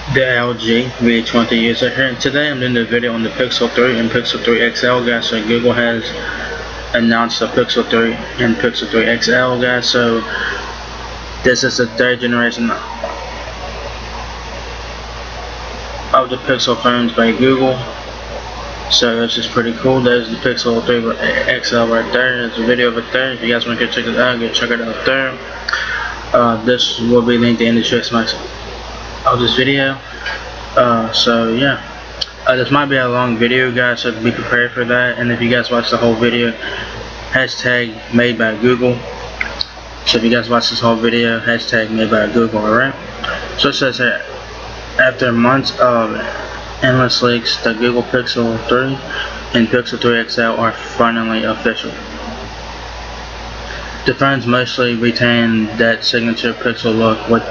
The LG V20 user here, and today I'm doing a video on the Pixel 3 and Pixel 3 XL, guys. So Google has announced the Pixel 3 and Pixel 3 XL, guys. So this is the third generation of the Pixel phones by Google. So this is pretty cool. There's the Pixel 3 XL right there. There's a video of it there. If you guys want to go check it out, go check it out there. This will be linked in the description of this video. So yeah, this might be a long video, guys, so be prepared for that. And if you guys watch the whole video, hashtag made by Google. So if you guys watch this whole video, hashtag made by Google. Alright, so it says here, after months of endless leaks, the Google Pixel 3 and Pixel 3 XL are finally official. The phones mostly retain that signature Pixel look with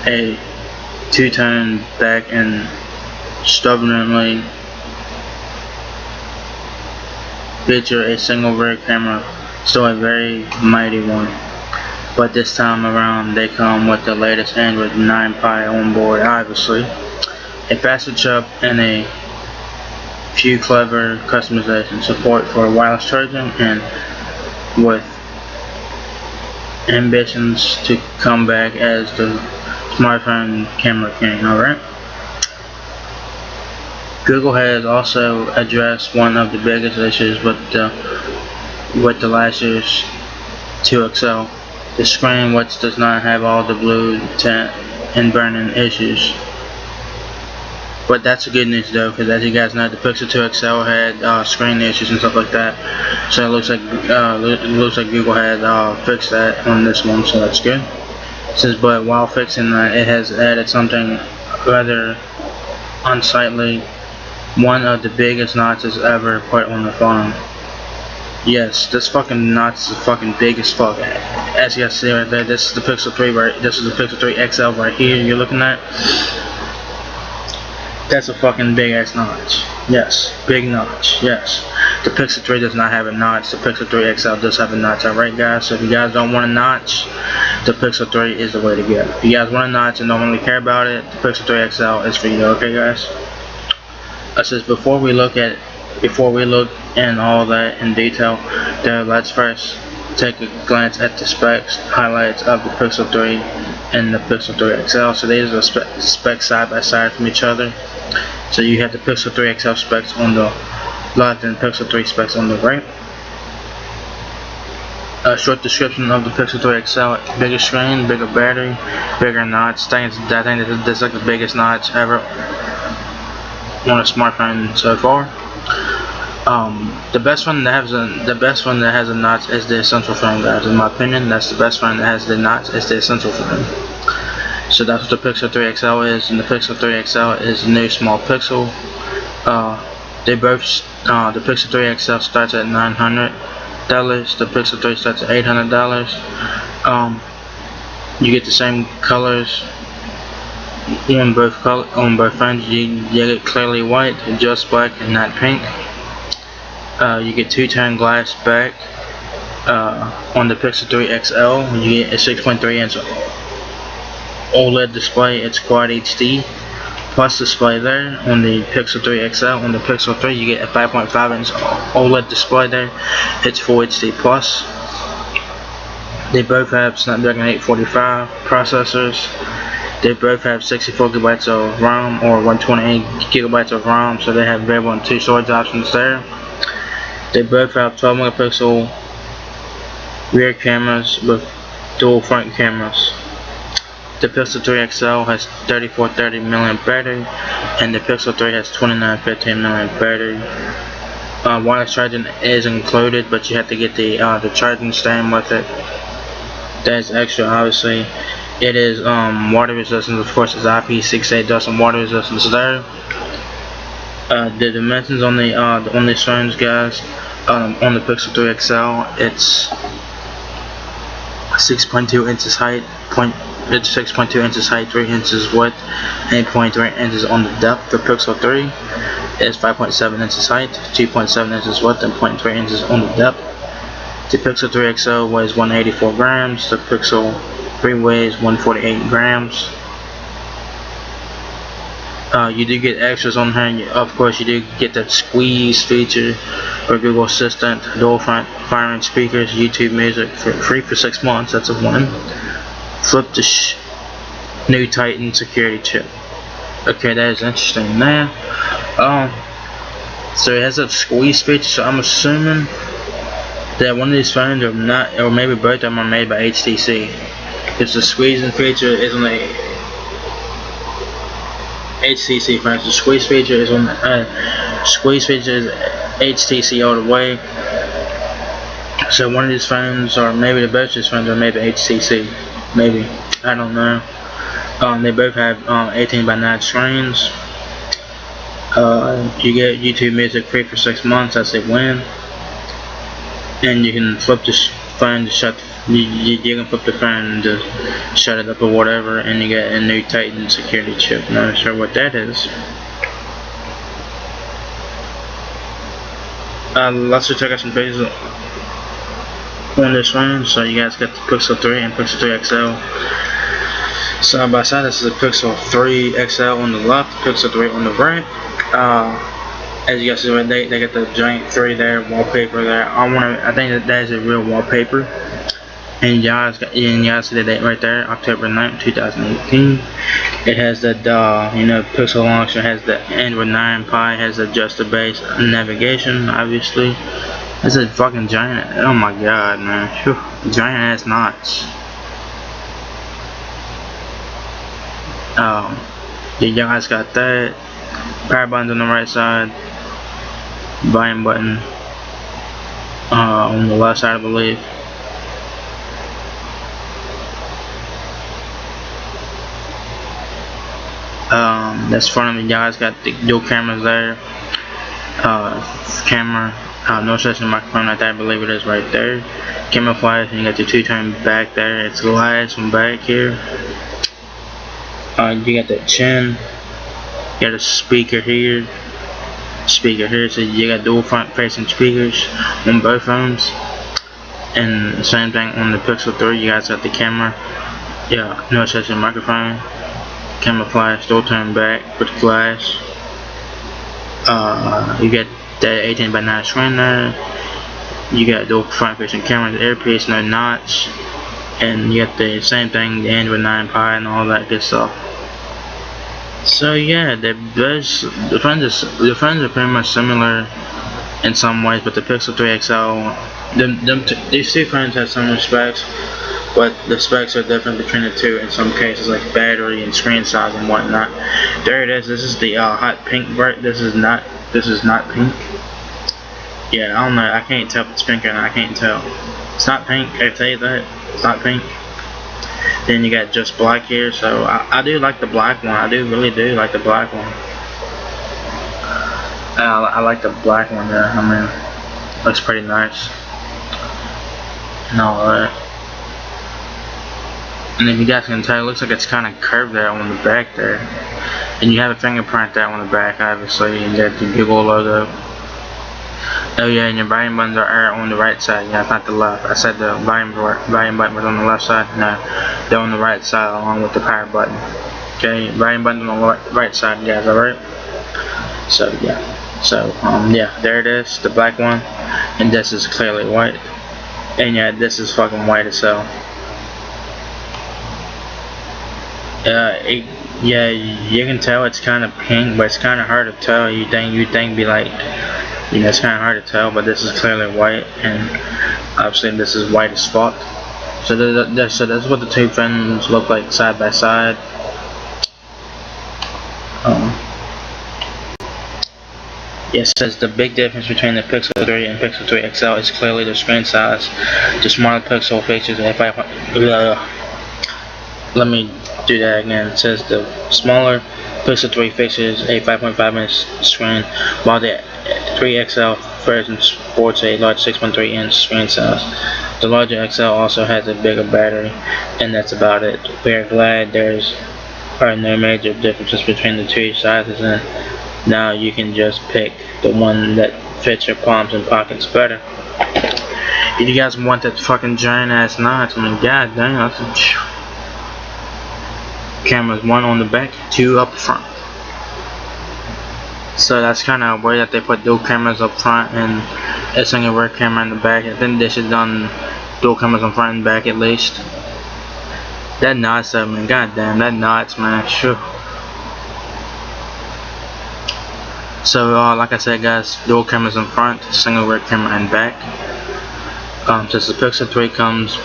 a two-tone back and stubbornly feature a single rear camera, still a very mighty one. But this time around they come with the latest Android 9 Pie on board, obviously, a faster chip and a few clever customization, support for wireless charging, and with ambitions to come back as the smartphone camera king. Alright, Google has also addressed one of the biggest issues with the last year's 2 XL. The screen, which does not have all the blue tint and burning issues. But that's the good news though, because as you guys know, the Pixel 2 XL had screen issues and stuff like that. So it looks like Google had fixed that on this one, so that's good. It says, but while fixing that, it has added something rather unsightly, one of the biggest notches ever put on the phone. Yes, this fucking notch is fucking big as fuck. As you guys see right there, this is the Pixel 3 this is the Pixel 3 XL right here you're looking at. That's a fucking big ass notch. Yes, big notch. Yes, the Pixel 3 does not have a notch. The Pixel 3 XL does have a notch. Alright guys, so if you guys don't want a notch, the Pixel 3 is the way to go. If you guys want a notch and don't really care about it, the Pixel 3 XL is for you. Okay guys. It says before we look in all that in detail, let's first take a glance at the specs highlights of the Pixel 3 and the Pixel 3 XL. So these are specs side by side from each other. So you have the Pixel 3 XL specs on the left and Pixel 3 specs on the right. A short description of the Pixel 3 XL: bigger screen, bigger battery, bigger notch. I think this is like the biggest notch ever on a smartphone so far. The best one that has a notch is the Essential phone, guys. In my opinion, that's the best one that has the notch is the Essential phone. So that's what the Pixel 3 XL is, and the Pixel 3 XL is the new small Pixel. They both the Pixel 3 XL starts at $900. The Pixel 3 starts at $800. You get the same colors on both phones. You get clearly white, just black, and not pink. You get two-tone glass back on the Pixel 3 XL. You get a 6.3-inch OLED display. It's Quad HD plus display there on the Pixel 3 XL. On the Pixel 3 you get a 5.5-inch OLED display there. It's Full HD plus. They both have Snapdragon 845 processors. They both have 64 gigabytes of RAM or 128 gigabytes of RAM, so they have available on 2 storage options there. They both have 12 megapixel rear cameras with dual front cameras. The Pixel 3 XL has 3430 mAh battery, and the Pixel 3 has 2915 mAh battery. Wireless charging is included, but you have to get the charging stand with it. That's extra, obviously. It is water resistance, of course. It's IP68 dust and water resistance there. The dimensions on the phones, guys, on the Pixel 3 XL, it's 6.2 inches height, 6.2 inches height, 3 inches width, and 8.3 inches on the depth. The Pixel 3 is 5.7 inches height, 2.7 inches width, and 0.3 inches on the depth. The Pixel 3 XL weighs 184 grams. The Pixel 3 weighs 148 grams. You do get extras on here. Of course, you do get that squeeze feature or Google Assistant, dual front firing speakers, YouTube Music for free for 6 months. That's a one. Flip the new Titan security chip. Okay, that is interesting. Now, so it has a squeeze feature. So I'm assuming that one of these phones are not, or maybe both of them are made by HTC. Because the squeezing feature is on the HTC phones. The squeeze feature is on squeeze feature is HTC all the way. So one of these phones, or maybe the both of these phones, are made by HTC. Maybe, I don't know. They both have 18:9 screens. You get YouTube Music free for 6 months. That's a win. And you can flip the phone to shut. You can flip the phone to shut it up or whatever, and you get a new Titan security chip. Not sure what that is. Let's just check out some pictures on this phone. So you guys got the Pixel 3 and Pixel 3 XL side by side. This is a Pixel 3 XL on the left, Pixel 3 on the right. As you guys see right there, they got the giant 3 there, wallpaper there. I think that is a real wallpaper. And you guys see the date right there, October 9th, 2018. It has the Pixel launcher, has the Android 9 Pie, has the adjusted base navigation, obviously. It's a fucking giant. Oh my god, man. Whew, giant ass notch. You guys got that. Power button's on the right side. Volume button on the left side, I believe. That's front of you guys got the dual cameras there. Camera, no such microphone right there, I believe it is right there. Camera flash, and you got the two-tone back there. It's glass from back here. You got that chin. You got a speaker here. So you got dual front-facing speakers on both phones. And the same thing on the Pixel 3. You guys got the camera. Yeah, no such microphone. Camera flash, dual tone back with glass. You get that 18:9 screen there. You got dual front facing camera, the earpiece, no notch, and you got the same thing, the Android 9 Pie and all that good stuff. So yeah, the phones are pretty much similar in some ways, but the Pixel 3 XL, these two phones have some specs, but the specs are different between the two in some cases, like battery and screen size and whatnot. There it is. This is the hot pink part. This is not pink. Yeah, I don't know. I can't tell if it's pink or not. I can't tell. It's not pink. I tell you that. It's not pink. Then you got just black here. So I do like the black one. I really do like the black one. I like the black one there. I mean, looks pretty nice. And all that. And if you guys can tell, it looks like it's kind of curved there on the back there. And you have a fingerprint there on the back, obviously. You got the Google logo. Oh yeah, and your volume buttons are on the right side. Yeah, not the left. I said the volume button was on the left side. No, they're on the right side along with the power button. Okay, volume button on the right side, guys. Alright. So yeah. So yeah, there it is, the black one. And this is clearly white. And yeah, this is fucking white as hell. Yeah, you can tell it's kind of pink, but it's kind of hard to tell. You think be like, it's kind of hard to tell, but this is clearly white, and obviously this is white as fuck. So that's what the two phones look like side by side. Yes, it says the big difference between the Pixel 3 and Pixel 3 XL is clearly the screen size. The smaller Pixel features let me do that again. It says the smaller Pixel 3 features a 5.5-inch screen, while the 3 XL version sports a large 6.3-inch screen size. The larger XL also has a bigger battery, and that's about it. We are glad there are no major differences between the two sizes, and now you can just pick the one that fits your palms and pockets better. If you guys want that fucking giant ass notch, I mean, god dang, that's cameras, one on the back, two up front. So that's kind of weird that they put dual cameras up front and a single rear camera in the back. I think they should have done dual cameras on front and back at least. That nuts, man. God damn, that nuts, man. Sure. So, like I said, guys, dual cameras in front, single rear camera in back. Since the Pixel 3 comes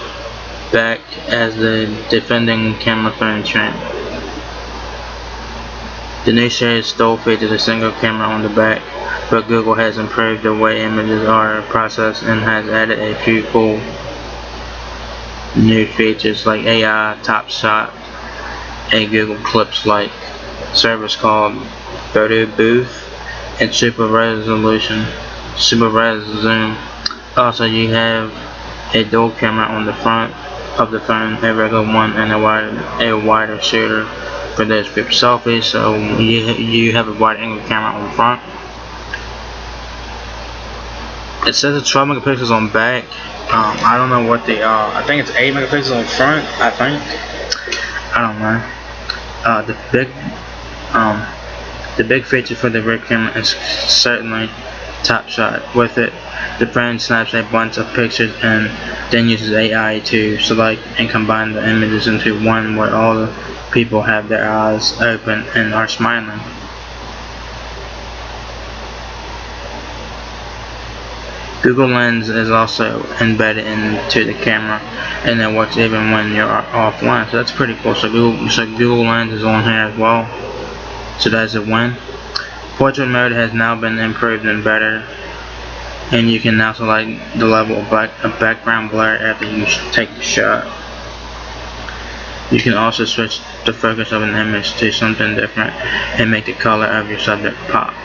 back as the defending camera phone trend. The new series still features a single camera on the back, but Google has improved the way images are processed and has added a few cool new features like AI Top Shot, a Google Clips-like service called Photo Booth, and super res zoom. Also, you have a dual camera on the front of the phone, a regular one and a wider shooter for those group selfies. So you have a wide angle camera on the front. It says it's 12 megapixels on back. I don't know what they are. I think it's 8 megapixels on front. I think. I don't know. The big feature for the rear camera is certainly Top Shot. With it, the phone snaps a bunch of pictures and then uses AI to select and combine the images into one where all the people have their eyes open and are smiling. Google Lens is also embedded into the camera, and it works even when you're offline. So that's pretty cool. So Google Lens is on here as well. So that's a win. Portrait mode has now been improved and better, and you can now select the level of background blur after you take the shot. You can also switch the focus of an image to something different and make the color of your subject pop.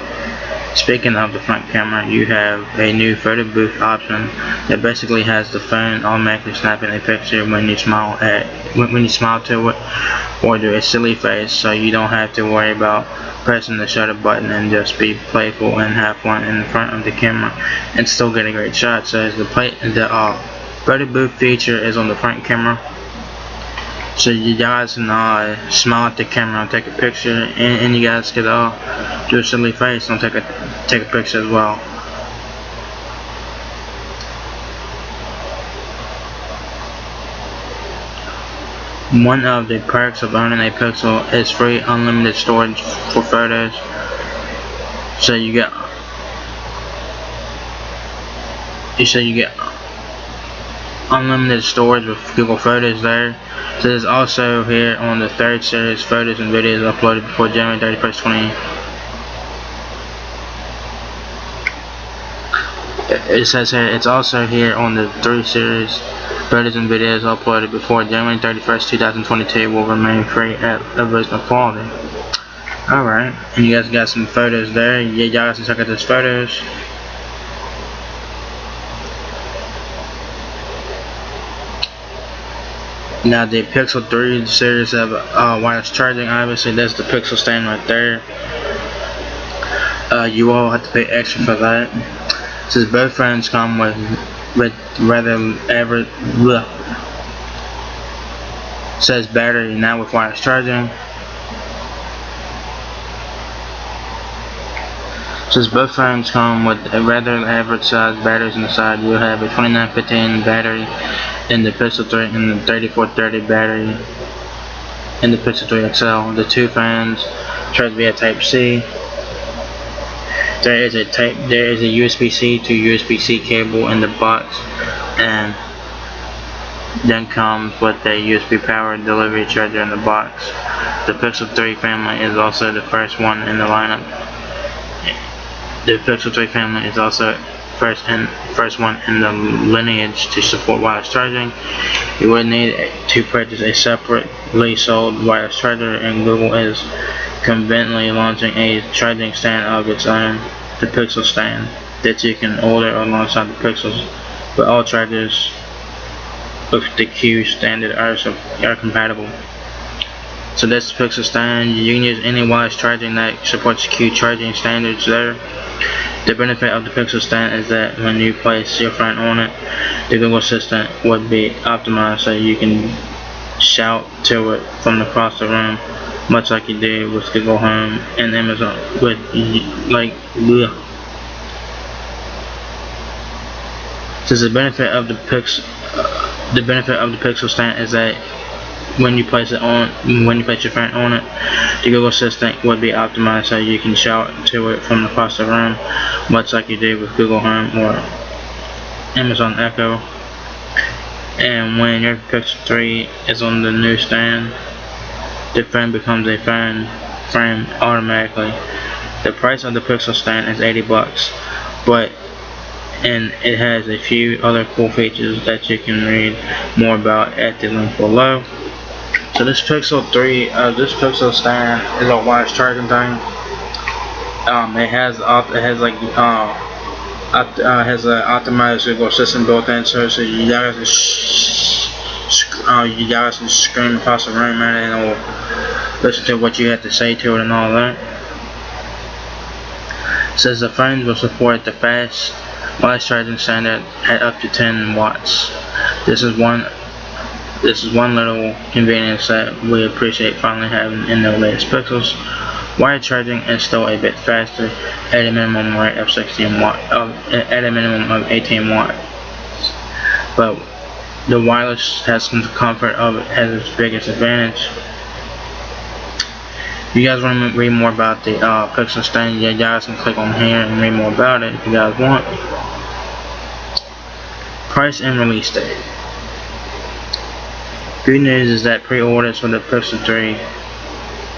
Speaking of the front camera, you have a new photo booth option that basically has the phone automatically snapping a picture when you smile to it or do a silly face, so you don't have to worry about pressing the shutter button and just be playful and have fun in front of the camera and still get a great shot. So the photo booth feature is on the front camera, so you guys can smile at the camera and take a picture, and you guys could do a silly face and take a picture as well. One of the perks of owning a Pixel is free unlimited storage for photos. So you get unlimited storage with Google Photos there. So there's also here on the 3rd series photos and videos uploaded before January 31st, 20. It says here it's also here on the 3 series photos and videos uploaded before January 31st, 2022 will remain free at original quality. Alright, and you guys got some photos there. You guys can check out those photos. Now the Pixel 3 series have wireless charging. Obviously that's the Pixel stand right there. You all have to pay extra for that. Since both phones come with says battery now with wireless charging. Since both phones come with a rather average sized batteries inside, you'll have a 2915 battery in the Pixel 3 and the 3430 battery in the Pixel 3 XL. The two phones charge via Type-C. There is a USB-C to USB-C cable in the box, and then comes with a USB powered delivery charger in the box. The Pixel 3 family is also the first one in the lineup. The Pixel 3 family is also first one in the lineage to support wireless charging. You would need to purchase a separately sold wireless charger, and Google is conveniently launching a charging stand of its own, the Pixel stand, that you can order alongside the Pixels. But all chargers with the Q standard are compatible. So that's the Pixel stand. You can use any wireless charging that supports Q charging standards there. The benefit of the Pixel stand is that when you place your phone on it, the Google Assistant would be optimized so you can shout to it from across the room much like you did with Google Home and Amazon. With like, bleh. Since the benefit of the Pixel stand is that when you place your phone on it, the Google Assistant would be optimized so you can shout to it from across the room, much like you did with Google Home or Amazon Echo. And when your Pixel 3 is on the new stand, the phone becomes a phone frame automatically. The price of the Pixel stand is $80, and it has a few other cool features that you can read more about at the link below. So this Pixel 3, this Pixel stand is a wireless charging thing. It has an optimized Google Assistant built in, so you guys can scream across the room at it, and it'll listen to what you have to say to it and all that. It says the phone will support the fast wireless charging standard at up to 10 watts. This is one little convenience that we appreciate finally having in the latest Pixels. Wired charging is still a bit faster at a minimum rate of 18 watts. But the wireless has the comfort of it as its biggest advantage. If you guys want to read more about the Pixel stand, you guys can click on here and read more about it if you guys want. Price and release date. Good news is that pre-orders for the Pixel 3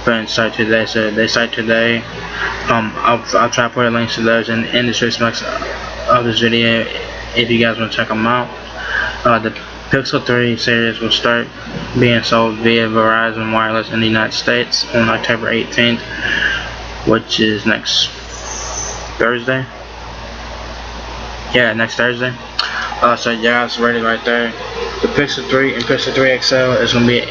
phone start today, so they start today. I'll try to put links to those in the description box of this video if you guys want to check them out. The Pixel 3 series will start being sold via Verizon Wireless in the United States on October 18th, which is next Thursday. Yeah, next Thursday. So yeah, it's ready right there. The Pixel 3 and Pixel 3 XL is going to be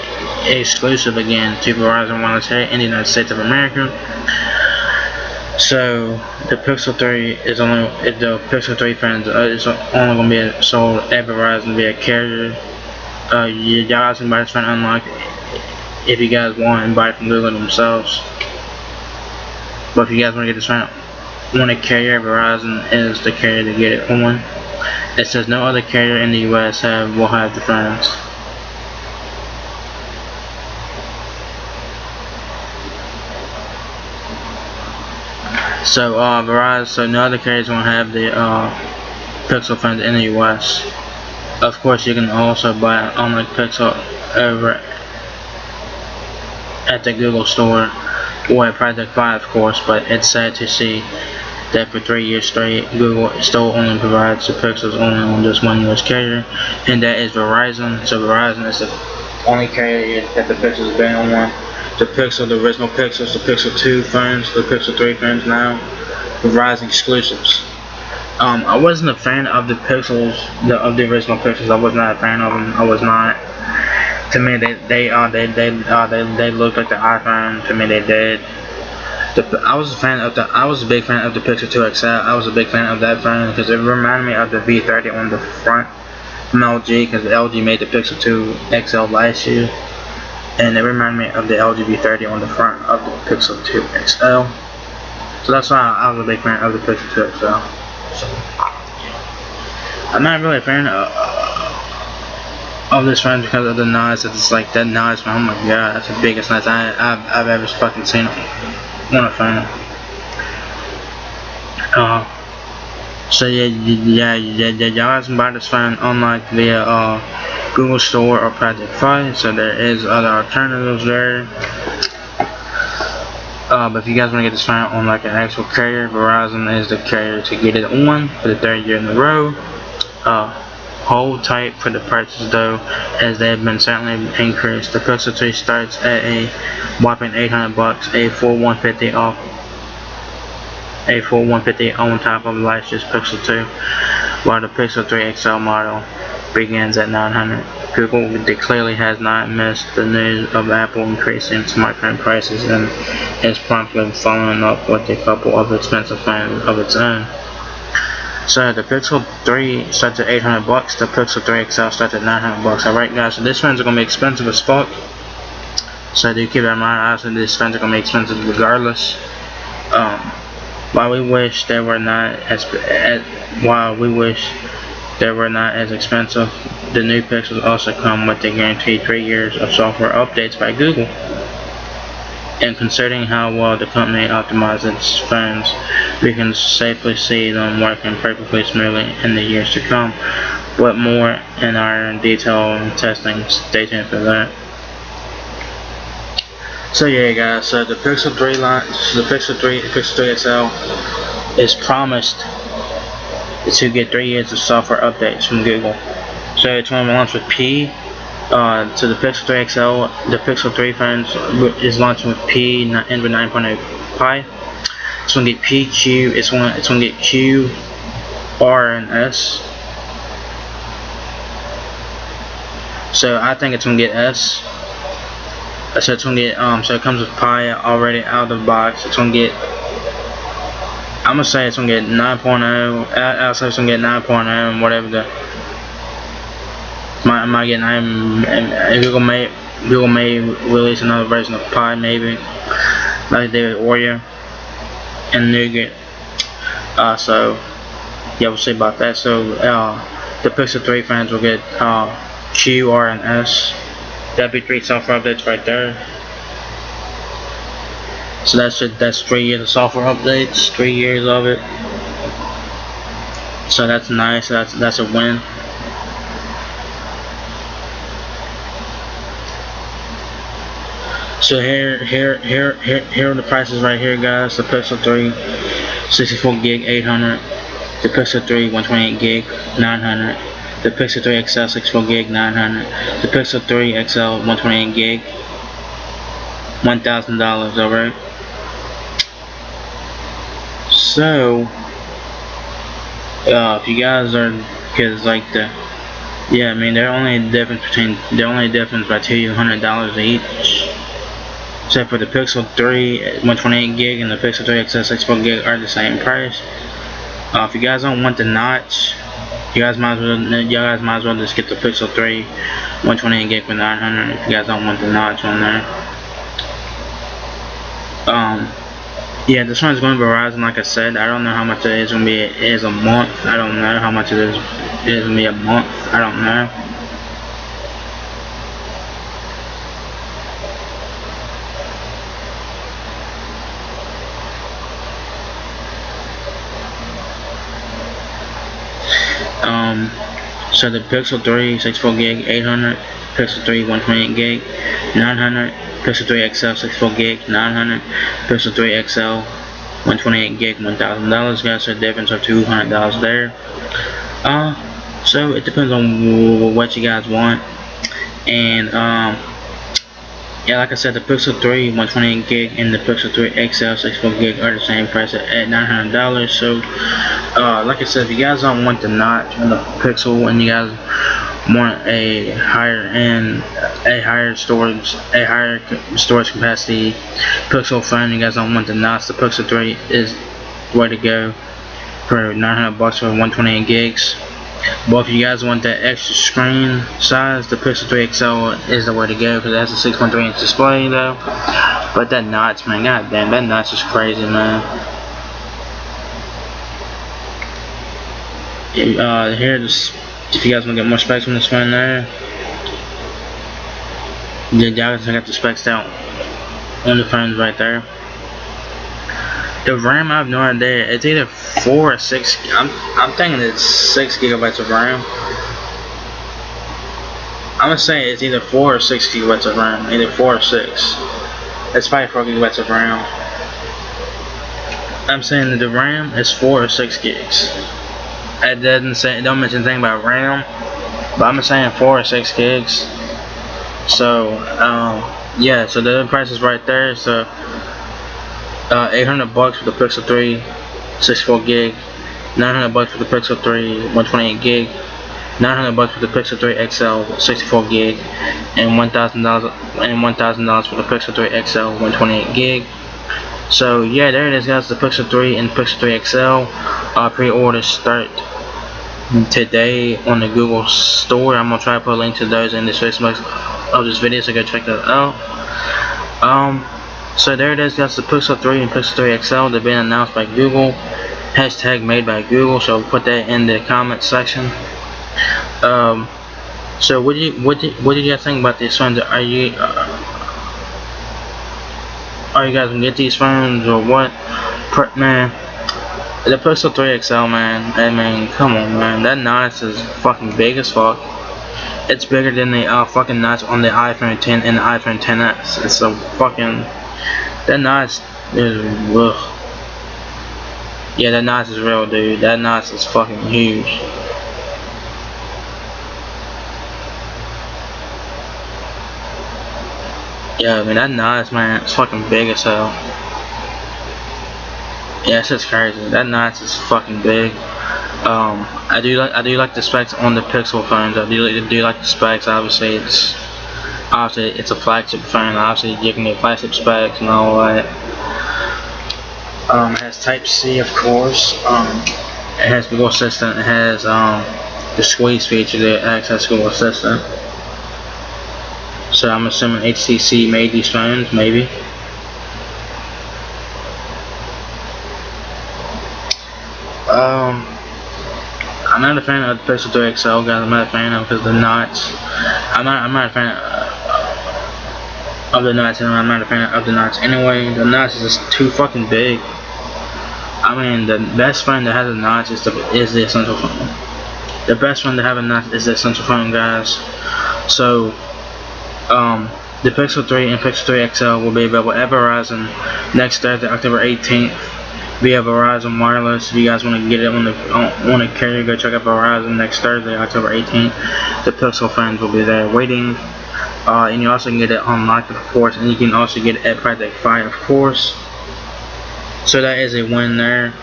exclusive again to Verizon Wireless here in the United States of America. So the Pixel 3 is only Pixel 3 phones is only going to be sold at Verizon via carrier. You guys can buy this phone unlocked if you guys want and buy it from Google themselves. But if you guys want to get this phone on a carrier, Verizon is the carrier to get it on. It says no other carrier in the US will have the phones. So Verizon, no other carriers won't have the Pixel phones in the US. Of course, you can also buy an unlocked Pixel over at the Google store or at Project Buy, of course. But it's sad to see that for 3 years straight, Google still only provides the Pixels only on just one US carrier, and that is Verizon. So Verizon is the only carrier that the Pixels have been on. The Pixel, the original Pixels, the Pixel 2 phones, the Pixel 3 phones now, Verizon exclusives. I wasn't a fan of the Pixels, of the original Pixels. I was not a fan of them. I was not. To me, they looked like the iPhone. To me, they did. I was a big fan of the Pixel 2 XL. I was a big fan of that phone because it reminded me of the V30 on the front from LG, because LG made the Pixel 2 XL last year, and it reminded me of the LG V30 on the front of the Pixel 2 XL. So that's why I was a big fan of the Pixel 2 XL. So, I'm not really a fan of this phone because of the noise. It's like that noise, man. Oh my god, that's the biggest noise I've ever fucking seen on a phone. So y'all guys can buy this phone unlocked via Google Store or Project Buy. So there is other alternatives there. But if you guys want to get this phone on like an actual carrier, Verizon is the carrier to get it on for the 3rd year in a row. Hold tight for the prices though, as they have been certainly increased. The Pixel 3 starts at a whopping $800, a full $150 off, a full $150 on top of last year's Pixel 2, while the Pixel 3 XL model begins at $900. Google clearly has not missed the news of Apple increasing smartphone prices and is promptly following up with a couple of expensive phones of its own. So the Pixel 3 starts at $800, the Pixel 3 XL starts at $900. Alright guys, so this phone's gonna be expensive as fuck. So do keep that in mind. Obviously, these phones are gonna be expensive regardless. While we wish they were not as expensive, the new Pixels also come with the guaranteed 3 years of software updates by Google. And considering how well the company optimizes its phones, we can safely see them working perfectly smoothly in the years to come. But more in our detailed testing, stay tuned for that. So yeah guys, so the Pixel 3 Pixel 3 XL is promised to get 3 years of software updates from Google. So it's going to launch with P. To the Pixel 3 XL, the Pixel 3 phones is launching with P Android 9.0 Pie. It's going to get PQ. It's going to get Q, R, and S. So I think it's going to get S. So it's going to get so it comes with Pi already out of the box. It's going to get, I'm gonna say it's going to get 9.0. I'll say it's going to get 9.0 and whatever the might get 9. And Google may release another version of Pi, maybe like they did Oreo and Nougat. So yeah, we'll see about that. So the Pixel 3 fans will get Q, R, and S. That'd be 3 software updates right there. So that's 3 years of software updates, 3 years of it. So that's nice. That's a win. So here are the prices right here, guys. The Pixel 3 64 gig 800, the Pixel 3 128 gig 900, the Pixel 3 XL 64 gig 900, the Pixel 3 XL 128 gig $1,000. Alright. So if you guys are, because like yeah, I mean they're only difference by $200 each. So for the Pixel 3 128 gig and the Pixel 3 XL 64 gig are the same price. If you guys don't want the notch, you guys might as well just get the Pixel 3 128 gig for 900 if you guys don't want the notch on there. Yeah, this one's going to Verizon, like I said. I don't know how much it is going to be. It is a month. I don't know how much it is. It is going to be a month. I don't know. So the Pixel 3 64 gig 800, Pixel 3 128 gig 900, Pixel 3 XL 64 gig 900, Pixel 3 XL 128 gig $1,000. Guys, so the difference of $200 there. So it depends on what you guys want. And yeah, like I said, the Pixel 3 128 gig and the Pixel 3 XL 64 gig are the same price at $900. So like I said, if you guys don't want the notch on the Pixel and you guys want a higher storage capacity Pixel phone, you guys don't want the notch, the Pixel 3 is the way to go for $900 for 128 gigs. But if you guys want that extra screen size, the Pixel 3 XL is the way to go because it has a 6.3-inch display though. But that notch, man, god damn, that notch is crazy, man. Here, just if you guys want to get more specs on this phone there, then y'all can check out the specs out on the phones right there. The RAM, I have no idea. It's either 4 or 6. I'm thinking it's 6 gigabytes of RAM. I'm gonna say it's either 4 or 6 gigabytes of RAM. Either 4 or 6. It's probably 4 gigabytes of RAM. I'm saying that the RAM is 4 or 6 gigs. It don't mention anything about RAM, but I'm saying 4 or 6 gigs. So yeah, so the price is right there. So $800 for the Pixel 3 64 gig, $900 for the Pixel 3 128 gig, $900 for the Pixel 3 XL 64 gig, and $1,000 for the Pixel 3 XL 128 gig. So yeah, there it is, guys. The Pixel 3 and Pixel 3 XL pre-orders start today on the Google store. I'm gonna try to put a link to those in the description box of this video, so go check that out. So there it is, guys. The Pixel 3 and Pixel 3 XL. They've been announced by Google. Hashtag made by Google. So put that in the comment section. So what do you guys think about these phones? Are you guys gonna get these phones or what? Man, the Pixel 3 XL, man. I mean, come on, man. That notch is fucking big as fuck. It's bigger than the fucking notch on the iPhone 10 and the iPhone 10s. It's a fucking, that notch is, ugh. Yeah, that notch is real, dude. That notch is fucking huge. Yeah, I mean, that notch, man, it's fucking big as hell. Yeah, it's just crazy. That notch is fucking big. I do like the specs on the Pixel phones. I do like the specs. Obviously it's a flagship phone. Obviously you can get flagship specs and all that. It has Type C, of course. It has Google Assistant. It has the squeeze feature that access Google Assistant. So I'm assuming HTC made these phones, maybe. I'm not a fan of the Pixel 3 XL, guys. I'm not a fan of because the notch. I'm not a fan of the notch, and I'm not a fan of the notch anyway. The notch is just too fucking big. I mean, the best phone that has a notch is the Essential phone. The best phone to have a notch is the Essential phone, guys. So, the Pixel 3 and Pixel 3 XL will be available at Verizon next Thursday, October 18th. Via Verizon Wireless. If you guys want to get it on a carrier, go check out Verizon next Thursday, October 18th. The Pixel fans will be there waiting. And you also can get it unlocked, of course, and you can also get it at Project Fi, of course. So that is a win there.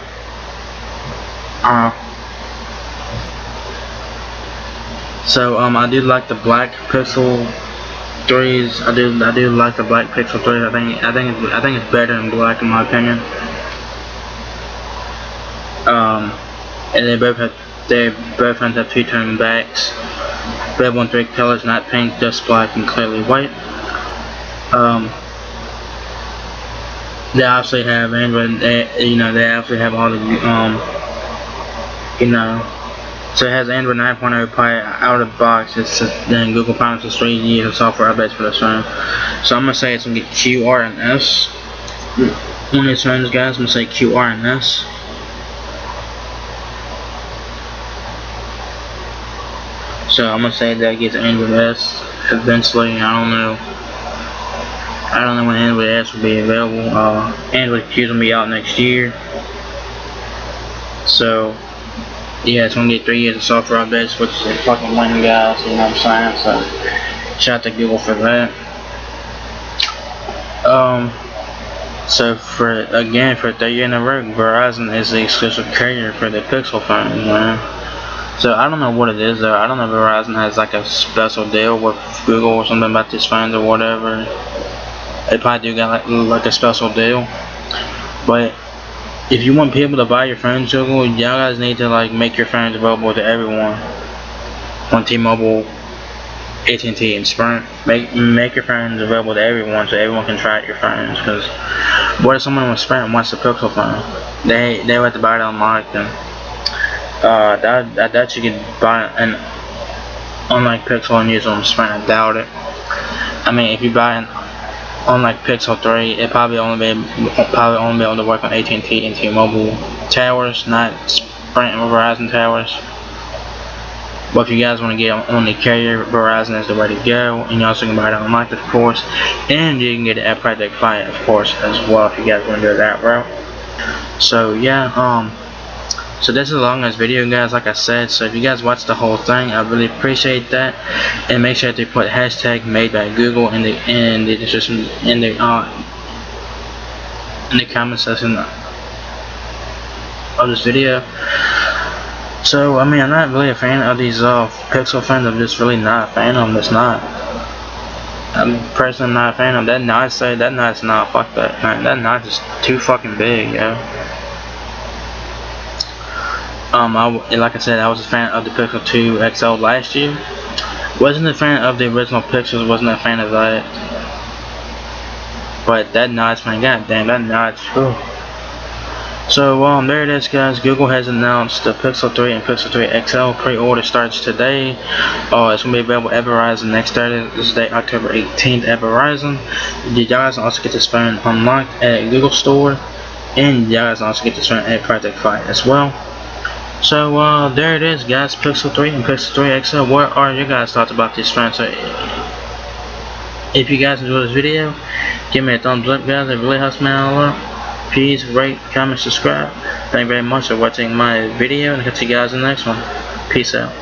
So I do like the black Pixel 3s. I do like the black Pixel 3s. I think it's better than black in my opinion. And they both have two-tone backs. They have 3 colors, not pink, just black and clearly white. They obviously have Android. They obviously have all the so it has Android 9.0 Pie out of the box. Then Google promises 3 years of software updates for this phone. So I'm gonna say it's gonna get QR and S on these phones, guys. I'm gonna say QR and S. So I'm gonna say that gets Android S eventually. I don't know when Android S will be available. Android Q will be out next year. So yeah, it's gonna get 3 years of software updates, which is a fucking win, guys. You know what I'm saying? So shout out to Google for that. So for 3rd year in a row, Verizon is the exclusive carrier for the Pixel phones, man. So I don't know what it is though. I don't know if Verizon has like a special deal with Google or something about these phones or whatever. They probably do got like a special deal. But if you want people to buy your phones, Google, y'all guys need to like make your phones available to everyone on T-Mobile, AT&T, and Sprint. Make your phones available to everyone so everyone can try out your phones. Because what if someone with Sprint wants a Pixel phone? They would have to buy it unlocked. And that you could buy an unlike Pixel and use it on Sprint. I doubt it. I mean, if you buy an unlike Pixel 3, it probably only be able to work on AT&T and T-Mobile towers, not Sprint and Verizon towers. But if you guys want to get on the carrier, Verizon is the way to go. And you also can buy it unlocked, of course, and you can get it at Project Fi, of course, as well if you guys want to go that route. So yeah, so this is the longest video, guys, like I said. So if you guys watched the whole thing, I really appreciate that. And make sure to put hashtag made by Google in the description, in the comment section of this video. So I mean, I'm not really a fan of these Pixel phones. I'm just really not a fan of them. It's not. I'm personally not a fan of that notch. That notch, not fuck that, man. That notch is too fucking big, yo. Like I said, I was a fan of the Pixel 2 XL last year. Wasn't a fan of the original Pixels. Wasn't a fan of that. But that notch, man, goddamn, that notch. Whew. So there it is, guys. Google has announced the Pixel 3 and Pixel 3 XL pre-order starts today. It's gonna be available at Verizon next Thursday, October 18th at Verizon. You guys also get this phone unlocked at Google Store, and you guys also get this phone at Project Fi as well. So there it is, guys. Pixel 3 and Pixel 3 XL. What are your guys' thoughts about this phone? So if you guys enjoyed this video, give me a thumbs up, guys. It really helps me out a lot. Please rate, comment, subscribe. Thank you very much for watching my video, and I'll catch you guys in the next one. Peace out.